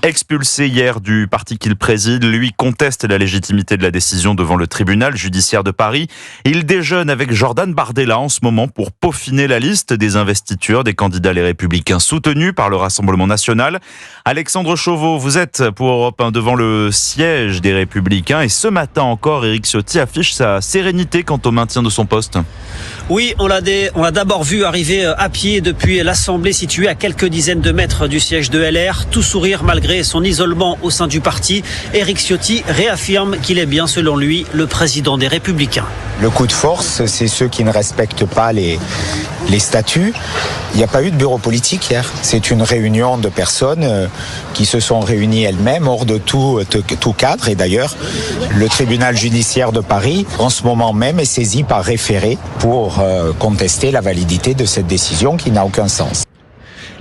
Expulsé hier du parti qu'il préside, lui conteste la légitimité de la décision devant le tribunal judiciaire de Paris. Il déjeune avec Jordan Bardella en ce moment pour peaufiner la liste des investitures des candidats Les Républicains soutenus par le Rassemblement national. Alexandre Chauveau, vous êtes pour Europe 1 devant le siège des Républicains et ce matin encore, Éric Ciotti affiche sa sérénité quant au maintien de son poste. Oui, on l'a d'abord vu arriver à pied depuis l'Assemblée située à quelques dizaines de mètres du siège de LR, tout sourire malgré son isolement au sein du parti. Éric Ciotti réaffirme qu'il est bien, selon lui, le président des Républicains. Le coup de force, c'est ceux qui ne respectent pas les statuts. Il n'y a pas eu de bureau politique hier. C'est une réunion de personnes qui se sont réunies elles-mêmes hors de tout cadre. Et d'ailleurs, le tribunal judiciaire de Paris, en ce moment même, est saisi par référé pour contester la validité de cette décision qui n'a aucun sens.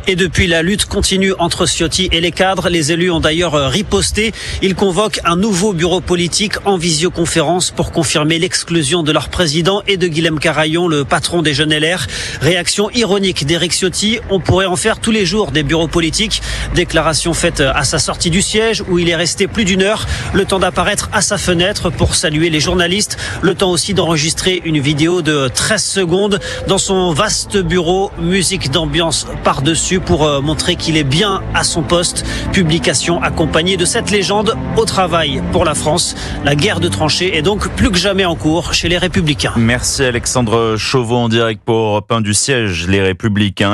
Et depuis, la lutte continue entre Ciotti et les cadres. Les élus ont d'ailleurs riposté. Ils convoquent un nouveau bureau politique en visioconférence pour confirmer l'exclusion de leur président et de Guillaume Carayon, le patron des Jeunes LR. Réaction ironique d'Éric Ciotti. On pourrait en faire tous les jours des bureaux politiques. Déclaration faite à sa sortie du siège où il est resté plus d'une heure. Le temps d'apparaître à sa fenêtre pour saluer les journalistes. Le temps aussi d'enregistrer une vidéo de 13 secondes dans son vaste bureau. Musique d'ambiance par-dessus pour montrer qu'il est bien à son poste. Publication accompagnée de cette légende: au travail pour la France. La guerre de tranchées est donc plus que jamais en cours chez les Républicains. Merci Alexandre Chauveau en direct pour Europe 1 du siège Les Républicains.